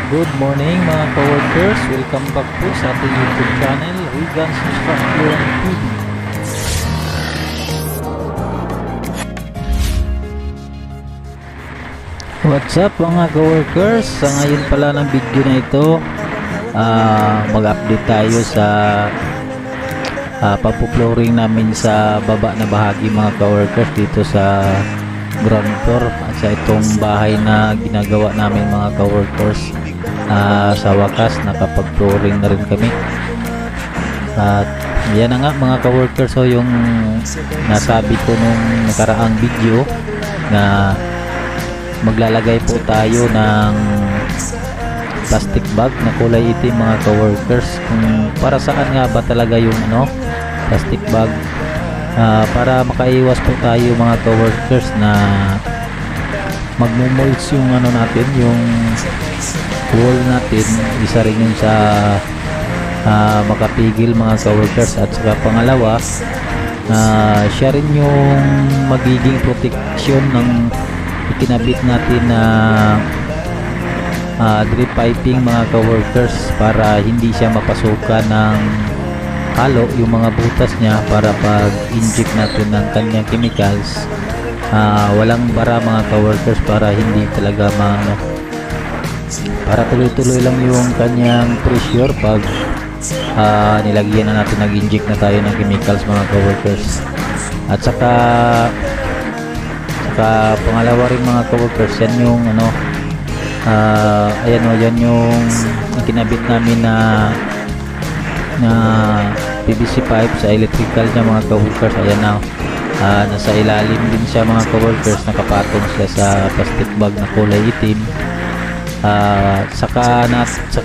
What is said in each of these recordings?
Good morning mga coworkers, welcome back po sa ating YouTube channel, Wigan's Construction TV. What's up mga coworkers, sa ngayon pala ng video na ito, mag-update tayo sa pagpo-flooring namin sa baba na bahagi mga coworkers dito sa ground floor at sa itong bahay na ginagawa namin mga coworkers. Sa wakas nakapag-flooring na rin kami at yan na nga mga coworkers, so yung nasabi ko nung nakaraang video na maglalagay po tayo ng plastic bag na kulay itim mga coworkers. Kung para saan nga ba talaga yung plastic bag, para makaiwas po tayo mga coworkers na magmumulds yung natin, yung wall natin. Isa rin yun sa makapigil mga coworkers, at saka pangalawa siya rin yung magiging protection ng ikinabit natin na drip piping mga coworkers, para hindi siya mapasukan ng halo yung mga butas niya, para pag inject natin ng kanyang chemicals walang bara mga coworkers, para hindi talaga para tuloy-tuloy lang yung kanyang pressure pag nilagyan na natin, nag-inject na tayo ng chemicals mga coworkers. At saka pangalawa rin mga coworkers, yan yung yan yung kinabit namin na PVC pipe sa electrical niya mga coworkers. Ayan na, nasa ilalim din siya mga coworkers, nakapatong siya sa plastic bag na kulay itim. Saka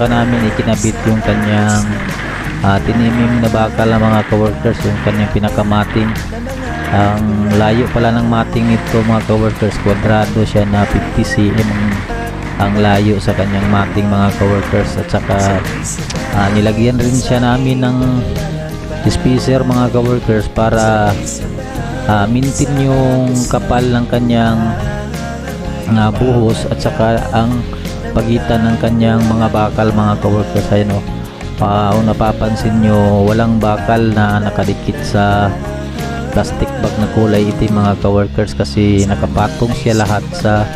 namin ikinabit yung kanyang tinimim na bakal na mga coworkers, yung kanyang pinakamating. Ang layo pala ng mating nito mga coworkers, kwadrado siya na 50 cm ang layo sa kanyang mating mga coworkers. At saka nilagyan rin siya namin ng spacer mga coworkers, para maintain yung kapal ng kanyang buhos, at saka ang pagitan ng kanyang mga bakal mga coworkers. Ayun kung napapansin nyo, walang bakal na nakadikit sa plastic bag na kulay itim mga coworkers, kasi nakapatong siya lahat sa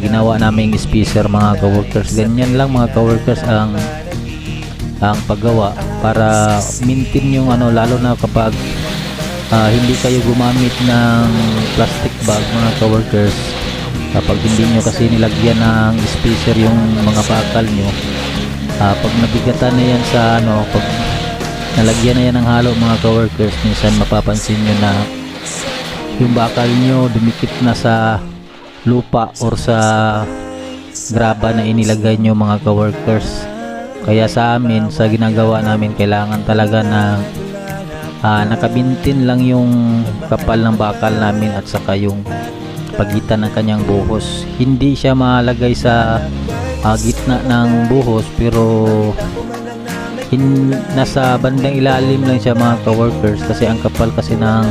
ginawa naming spacer mga coworkers. Ganyan lang mga coworkers ang paggawa, para maintain yung lalo na kapag hindi kayo gumamit ng plastic bag mga coworkers. Kapag hindi nyo kasi nilagyan ng spacer yung mga bakal nyo, pag nabigatan na yan sa pag nalagyan na yan ng halo mga coworkers, minsan mapapansin nyo na yung bakal nyo dumikit na sa lupa or sa graba na inilagay nyo mga coworkers. Kaya sa amin, sa ginagawa namin, kailangan talaga na nakabintin lang yung kapal ng bakal namin, at saka yung pagitan ng kanyang buhos. Hindi siya malagay sa gitna ng buhos, pero nasa bandang ilalim lang siya mga coworkers, kasi ang kapal kasi ng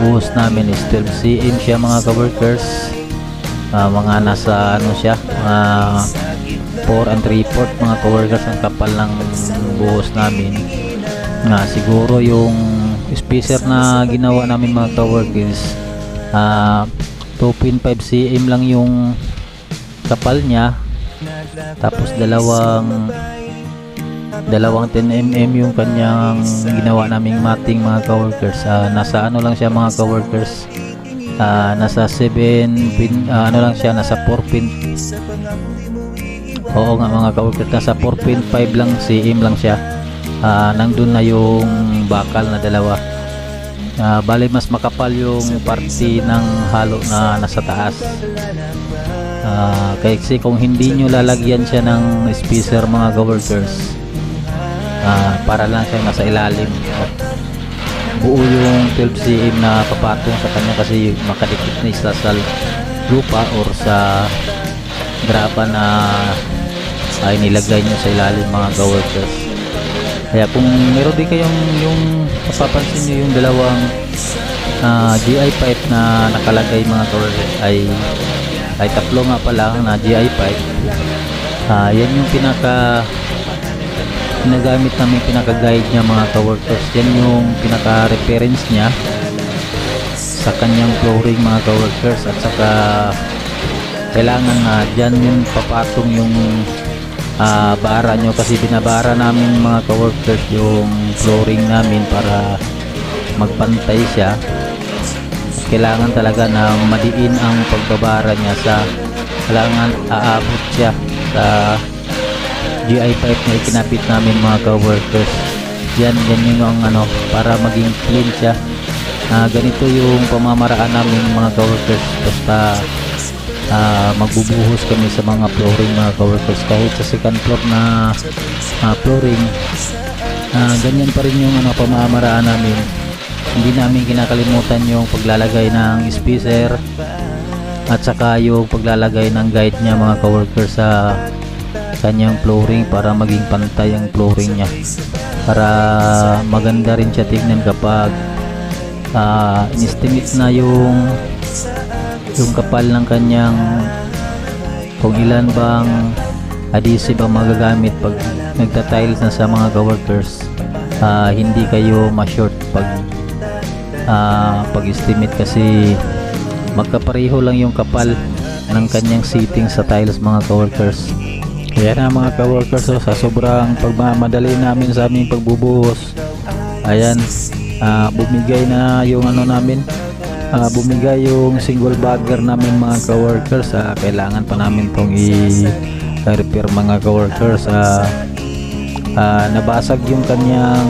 buhos namin is 12 cm siya mga coworkers. Mga nasa siya 4 and 3/4 mga coworkers ang kapal ng buhos namin. Siguro yung spacer na ginawa namin mga coworkers 2.5 cm lang yung kapal niya, tapos dalawang 10 mm yung kanyang ginawa naming mating mga coworkers. Nasa lang siya mga coworkers, nasa 7 lang siya, nasa 4 pin, oo nga mga coworkers, nasa 4.5 lang cm lang siya. Nandun na yung bakal na dalawa. Bali mas makapal yung parte ng halo na nasa taas. Kasi kung hindi nyo lalagyan siya ng spacer mga coworkers, para lang siya nasa ilalim, buo yung 12 cm na papatong sa kanya, kasi makadikit na isa sa lupa or sa graba na ay nilagay nyo sa ilalim mga coworkers. Kaya kung meron din kayong yung mapapansin nyo yung dalawang GI pipe na nakalagay mga coworkers, ay tatlo nga pala na GI pipe. Yan yung ginagamit namin pinaka-guide niya mga ka-workers. Yan yung pinaka-reference niya sa kanyang flooring mga ka-workers, at saka kailangan dyan yung papatong yung bara nyo, kasi binabara namin mga ka-workers yung flooring namin para magpantay siya. Kailangan talaga na madiin ang pagbabara niya, kailangan aabot siya sa GI pipe na ikinapit namin mga ka-workers. Yan yung para maging clean siya. Ganito yung pamamaraan namin mga ka-workers. Basta magbubuhos kami sa mga flooring mga ka-workers, kahit sa second floor na flooring, ganyan pa rin yung pamamaraan namin. Hindi namin kinakalimutan yung paglalagay ng spacer at saka yung paglalagay ng guide niya mga ka-workers sa kanyang flooring para maging pantay ang flooring niya, para maganda rin siya tignan kapag in-estimate na yung kapal ng kanyang, kung ilan bang adhesive ang magagamit pag nagta-tiles na sa mga ka-workers. Hindi kayo ma-short pag-estimate, kasi magkapareho lang yung kapal ng kanyang seating sa tiles mga ka-workers. Kaya na mga ka-workers, sa sobrang pagmamadali namin sa aming pagbubuhos, ayan, bumigay na yung bumigay yung single bagger namin mga ka-workers. Kailangan pa namin tong i-repair mga ka-workers. Nabasag yung kanyang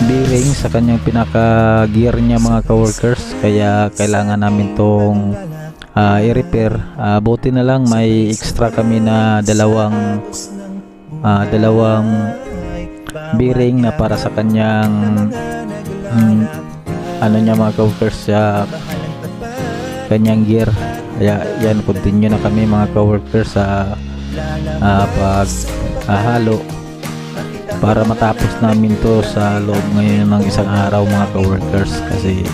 bearing sa kanyang pinaka gear niya mga ka-workers, kaya kailangan namin tong i-repair. Buti na lang may extra kami na dalawang bearing na para sa kanyang niya mga ka-workers, kanyang gear. Kaya yan, continue na kami mga ka-workers sa paghalo para matapos namin to sa loob ngayon ng isang araw mga ka-workers, kasi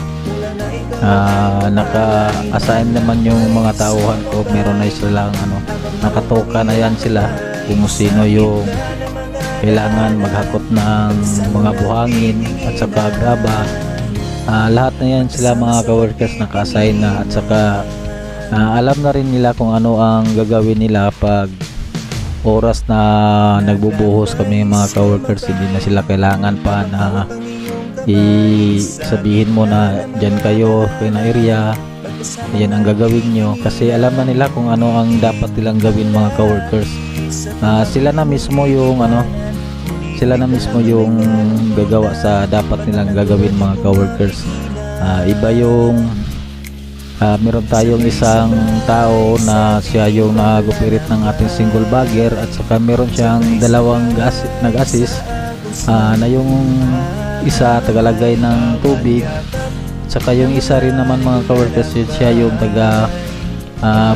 naka-assign naman yung mga tauhan ko. Meron na silang nakatoka na yan sila kung sino yung kailangan maghakot ng mga buhangin at saka graba. Lahat na yan sila mga ka-workers naka-assign na, at saka alam na rin nila kung ano ang gagawin nila pag oras na nagbubuhos kami mga ka-workers. Hindi na sila kailangan pa na sabihin mo na dyan kayo na area, yan ang gagawin nyo, kasi alam na nila kung ano ang dapat nilang gawin mga ka-workers. Sila na mismo yung gagawa sa dapat nilang gagawin mga ka-workers. Iba yung meron tayong isang tao na siya yung nag-operate ng ating single bagger, at saka meron siyang dalawang nag-assist na yung isa tagalagay ng tubig, at saka yung isa rin naman mga ka-workers, siya yung taga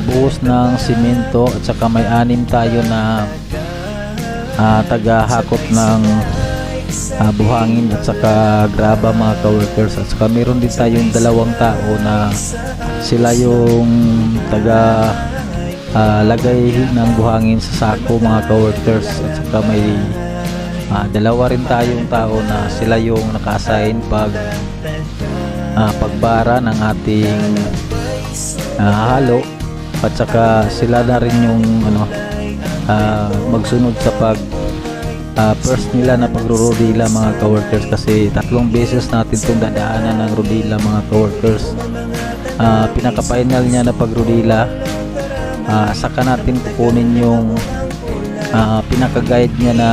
buhos ng simento, at saka may 6 tayo na taga hakot ng buhangin at saka graba mga ka-workers. At saka meron din tayong 2 tao na sila yung taga lagay ng buhangin sa sako mga ka-workers. At saka may 2 rin tayong tao na sila yung naka-assign pagbara ng ating halo, at saka sila na rin yung magsunod sa first nila na pagro-rodila mga ka-workers, kasi 3 beses natin itong dadaanan ng rodila mga ka-workers. Pinaka-final niya na pagrodila, saka natin kukunin yung pinaka-guide niya na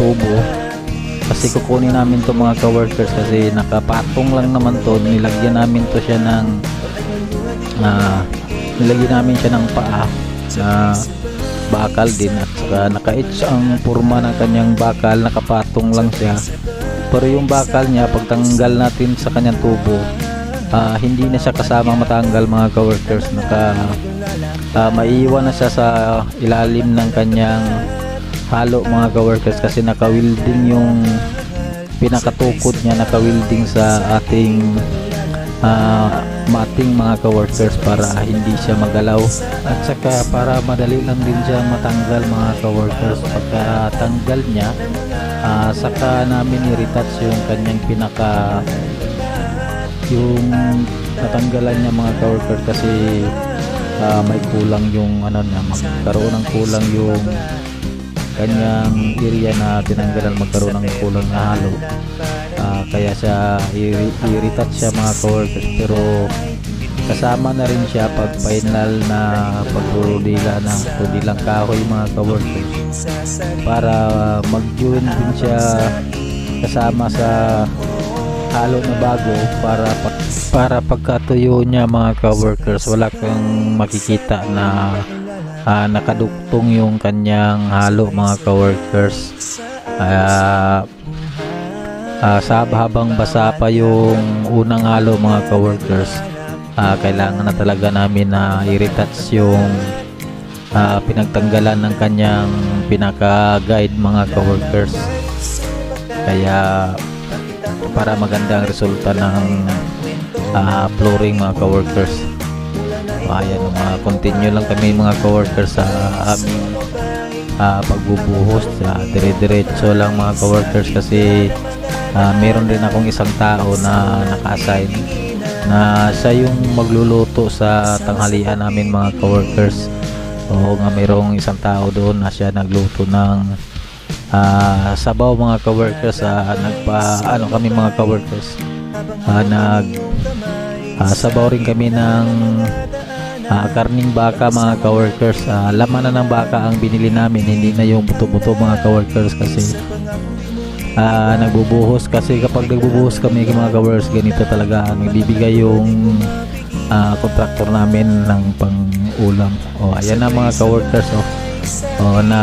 tubo, kasi kukunin namin to mga ka-workers, kasi nakapatong lang naman to. Nilagyan namin siya ng paa na bakal din, at saka naka-etch ang forma ng kanyang bakal, nakapatong lang siya. Pero yung bakal niya, pagtanggal natin sa kanyang tubo, hindi na siya kasamang matanggal mga ka-workers. Maiiwan na siya sa ilalim ng kanyang halo mga ka-workers, kasi naka-welding yung pinakatukod niya, naka-welding sa ating mating mga ka-workers para hindi siya magalaw, at saka para madali lang din siya matanggal mga ka-workers. Pagka tanggal niya, saka namin i-retouch yung kanyang pinaka, yung natanggalan niya mga ka-workers, kasi may kulang yung ano niya, magkaroon ng kulang yung kanyang area na tinanggalan, magkaroon ng kulang na halo. Kaya siya i-retouch siya mga ka-workers, pero kasama na rin siya pag final na pagrurudila ng rudilang kahoy mga ka-workers, para mag-join din siya kasama sa halo na bago, para pagkatuyo niya mga ka-workers, wala kang makikita na nakaduktong yung kanyang halo mga ka-workers. Habang basa pa yung unang halo mga ka-workers, kailangan na talaga namin na i-retouch yung pinagtanggalan ng kanyang pinaka-guide mga ka-workers. Kaya para maganda ang resulta ng flooring mga ka-workers. Ayan, continue lang kami mga ka-workers sa aming pagbubuhos. Dire-diretso lang mga ka-workers, kasi meron din akong isang tao na naka-assign na siya yung magluluto sa tanghalian namin mga ka-workers. O nga, mayroong isang tao doon na siya nagluto ng sabaw mga ka-workers. Kami mga ka-workers, sabaw rin kami ng karning baka mga ka-workers. Laman na ng baka ang binili namin, hindi na yung buto-buto mga ka-workers, kasi nagbubuhos, kasi kapag nagbubuhos kami mga ka-workers, ganito talaga nagbibigay yung contractor namin ng pang-ulam. Ayan na mga ka-workers. Na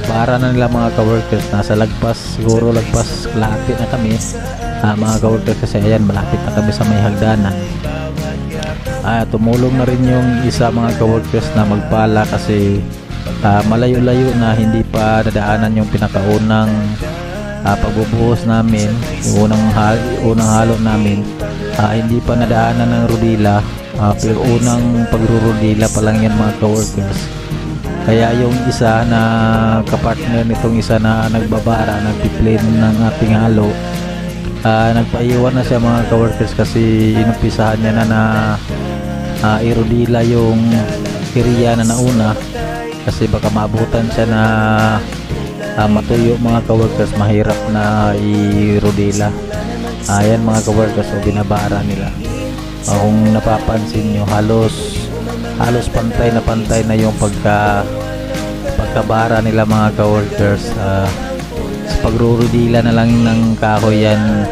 para na nila mga ka-workers, nasa lagpas, siguro lagpas kalahati na kami mga ka-workers, kasi ayan, malapit na kami sa may hagdanan. Tumulong na rin yung isa mga ka-workers na magpala, kasi malayo-layo na, hindi pa nadaanan yung pinakaunang pagbubuhos namin, yung unang halo namin. Hindi pa nadaanan ng rodila, pero unang pagrurudila pa lang yan mga ka-workers. Kaya yung isa na kapartner nitong isa na nagbabara, nagpi-plane ng ating halo, nagpaiwan na siya mga ka-workers, kasi inumpisahan niya na irudila yung area na nauna, kasi baka maabutan siya na matuyo mga ka-workers, mahirap na irudila. Ayan mga ka-workers, binabara nila. Kung napapansin nyo, halos pantay na yung pagkabara nila mga ka-workers. Sa pagrurudila na lang ng kahoy yan,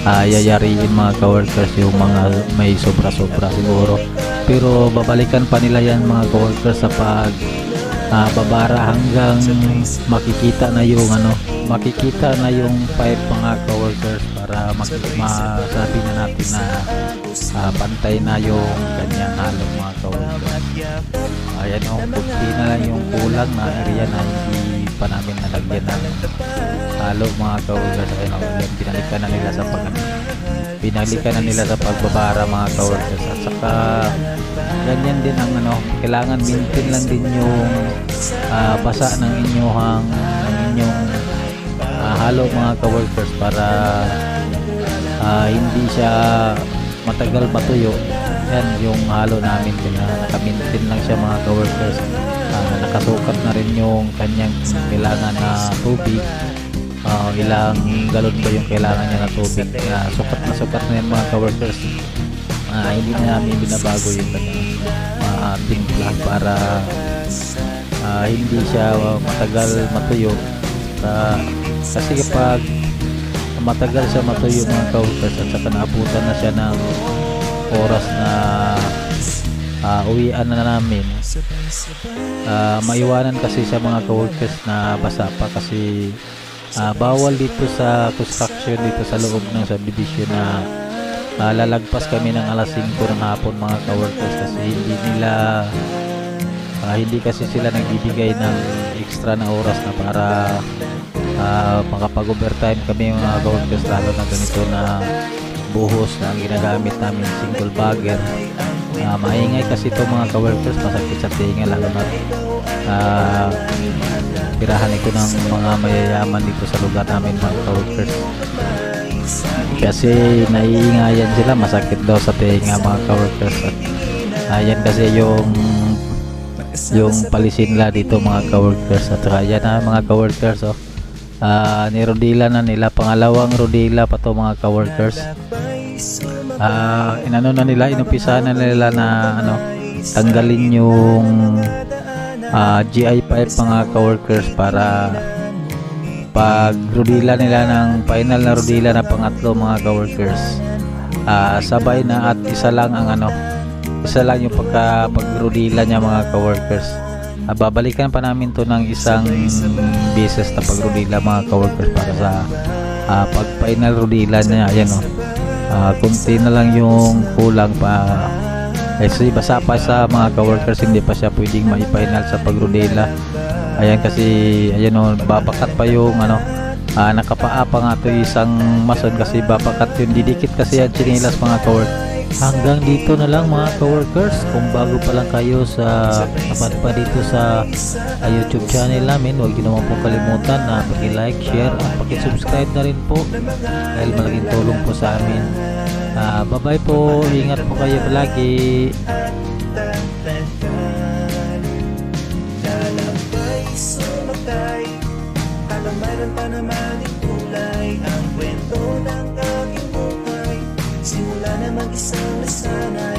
yayariin mga ka-workers yung mga may sobra-sobra siguro, pero babalikan pa nila yan mga ka-workers sa babara hanggang makikita na yung pipe mga ka-workers, para masabi na natin na pantay na yung kanyang halo mga ka-workers. Ayan, kunti na lang yung kulang na area na hindi pa namin nalagyan ng halo mga ka-workers. Ayan, binalikan na nila sa pagbabara mga ka-workers. At saka ganyan din ang kailangan maintain lang din yung basa ng inyong halo mga ka-workers, para hindi siya matagal matuyo. Yan yung halo namin, naka-maintain lang siya mga ka-workers. Nakasukat na rin yung kanyang kailangan na tubig. Ilang galon ba yung kailangan niya na tubig. Sukat na yan mga ka-workers. Hindi na namin binabago yung timpla, para hindi siya matagal matuyo. Kasi kapag matagal siya matuyo mga ka-workers, at saka naabutan na siya ng oras na uwian na namin, maiwanan kasi siya mga ka-workers na basa pa, kasi bawal dito sa construction dito sa loob ng subdivision na lalagpas kami ng alas 5 ng hapon mga ka-workers, kasi hindi kasi sila nagbibigay ng extra na oras na para makapag-overtime kami mga ka-workers, lalo na ganito na buhos na ang ginagamit namin, single bagger. Maingay kasi ito mga ka-workers, masakit sa tinga, lalo na tirahan ito ng mga mayayaman dito sa lugar namin mga ka-workers, kasi naiingayan sila, masakit daw sa tinga mga ka-workers. At ayan kasi yung palisin nila dito mga ka-workers. At saka yan mga ka-workers, nirodila na nila, pangalawang rodila pa to mga ka-workers. Inano na nila, inumpisa na nila na tanggalin yung GI pipe mga ka-workers, para pag rodila nila ng final na rodila na pangatlo mga ka-workers, sabay na at isa lang yung pag-rodila niya mga ka-workers. Babalikan pa namin to ng isang beses na pag-rodila mga ka-workers, para sa pag final rodila niya. Ayan kunti na lang yung kulang pa, kasi basa pa sa mga ka-workers, hindi pa siya pwedeng ma-final sa pag-rodila. Ayan kasi babakat pa yung nakapaa pa nga to isang mason, kasi babakat yun, didikit kasi yan chinilas mga ka-workers. Hanggang dito na lang mga ka-workers. Kung bago pa lang kayo sa pa dito sa YouTube channel namin, huwag niyo naman po kalimutan na paki-like, share at paki-subscribe na rin po, dahil malaking tulong po sa amin. Bye bye po, ingat po kayo palagi. Sumakay, habang mayroon pa naman yung kulay, ang kwento ng aking buhay, simula na mag-isang nasanay.